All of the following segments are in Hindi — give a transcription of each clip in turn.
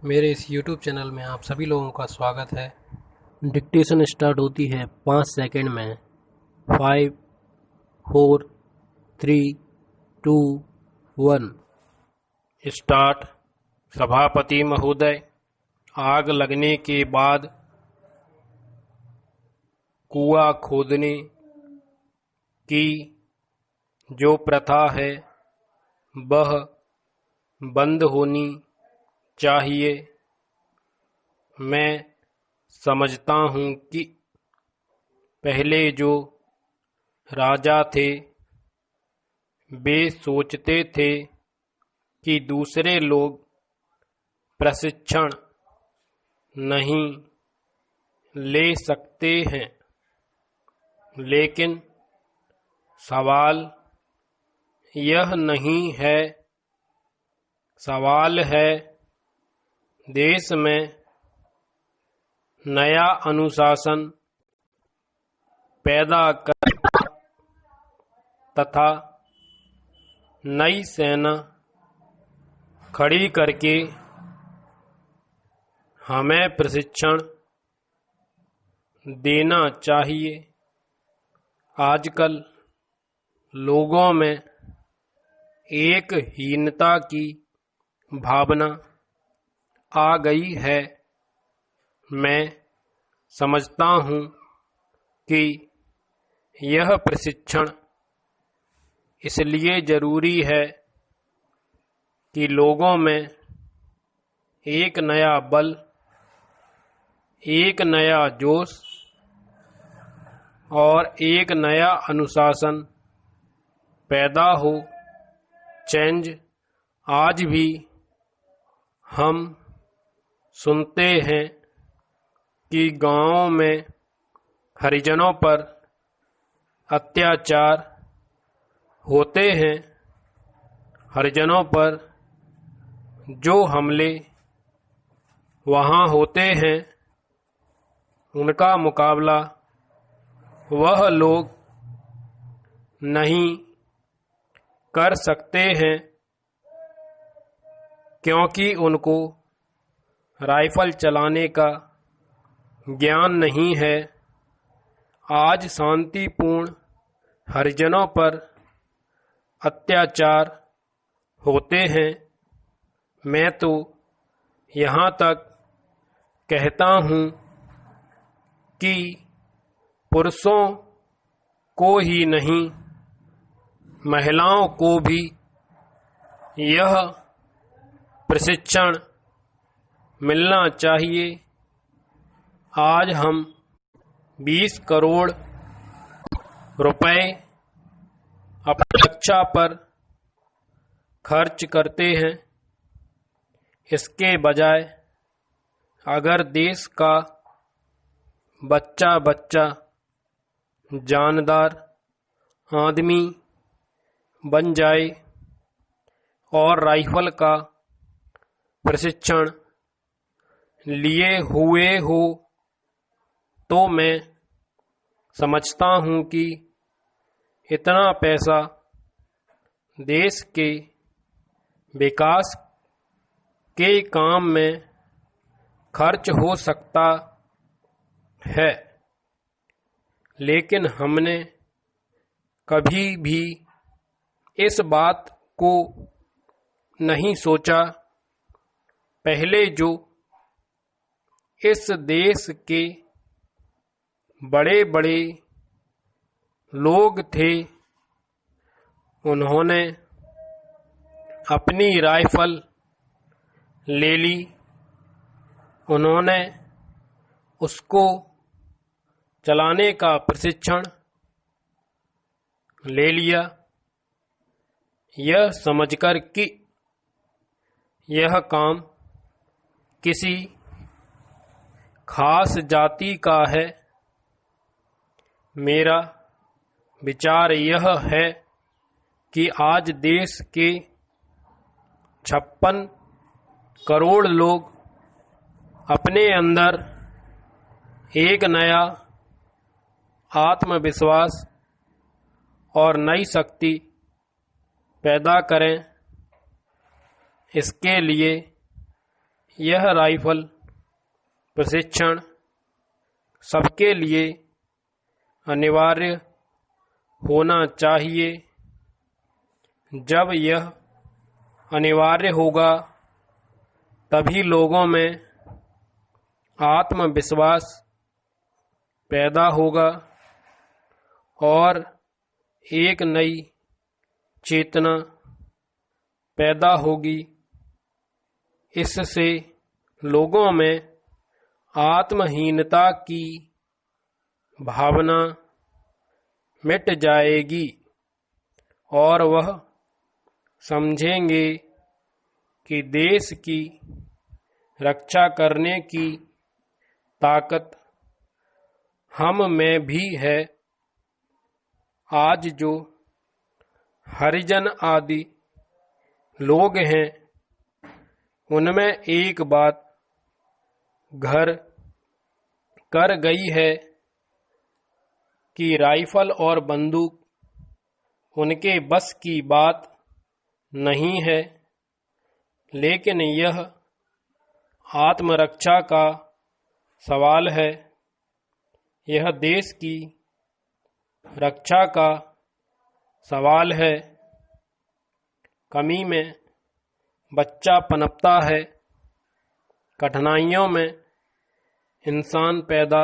मेरे इस YouTube चैनल में आप सभी लोगों का स्वागत है। डिक्टेशन स्टार्ट होती है 5 सेकंड में। 5, 4, 3, 2, 1। स्टार्ट। सभापति महोदय, आग लगने के बाद कुआं खोदने की जो प्रथा है वह बंद होनी चाहिए। मैं समझता हूँ कि पहले जो राजा थे वे सोचते थे कि दूसरे लोग प्रशिक्षण नहीं ले सकते हैं, लेकिन सवाल यह नहीं है। सवाल है देश में नया अनुशासन पैदा कर तथा नई सेना खड़ी करके हमें प्रशिक्षण देना चाहिए। आजकल लोगों में एक हीनता की भावना आ गई है। मैं समझता हूँ कि यह प्रशिक्षण इसलिए जरूरी है कि लोगों में एक नया बल, एक नया जोश और एक नया अनुशासन पैदा हो। चेंज आज भी हम सुनते हैं कि गांवों में हरिजनों पर अत्याचार होते हैं। हरिजनों पर जो हमले वहाँ होते हैं उनका मुकाबला वह लोग नहीं कर सकते हैं, क्योंकि उनको राइफल चलाने का ज्ञान नहीं है। आज शांतिपूर्ण हरिजनों पर अत्याचार होते हैं। मैं तो यहाँ तक कहता हूँ कि पुरुषों को ही नहीं, महिलाओं को भी यह प्रशिक्षण मिलना चाहिए। आज हम 20 करोड़ रुपए अपनी रक्षा पर खर्च करते हैं। इसके बजाय अगर देश का बच्चा बच्चा जानदार आदमी बन जाए और राइफल का प्रशिक्षण लिए हुए हो, तो मैं समझता हूँ कि इतना पैसा देश के विकास के काम में खर्च हो सकता है। लेकिन हमने कभी भी इस बात को नहीं सोचा। पहले जो इस देश के बड़े बड़े लोग थे उन्होंने अपनी राइफल ले ली, उन्होंने उसको चलाने का प्रशिक्षण ले लिया, यह समझकर कि यह काम किसी खास जाति का है। मेरा विचार यह है कि आज देश के 56 करोड़ लोग अपने अंदर एक नया आत्मविश्वास और नई शक्ति पैदा करें। इसके लिए यह राइफल प्रशिक्षण सबके लिए अनिवार्य होना चाहिए। जब यह अनिवार्य होगा तभी लोगों में आत्मविश्वास पैदा होगा और एक नई चेतना पैदा होगी। इससे लोगों में आत्महीनता की भावना मिट जाएगी और वह समझेंगे कि देश की रक्षा करने की ताकत हम में भी है। आज जो हरिजन आदि लोग हैं उनमें एक बात घर कर गई है कि राइफल और बंदूक उनके बस की बात नहीं है, लेकिन यह आत्मरक्षा का सवाल है। यह देश की रक्षा का सवाल है। कमी में बच्चा पनपता है, कठिनाइयों में इंसान पैदा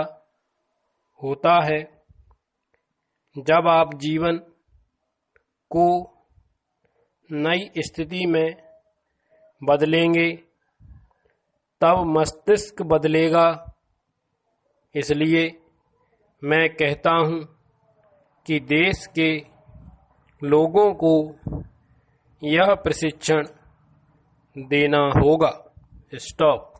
होता है। जब आप जीवन को नई स्थिति में बदलेंगे तब मस्तिष्क बदलेगा। इसलिए मैं कहता हूँ कि देश के लोगों को यह प्रशिक्षण देना होगा। स्टॉप।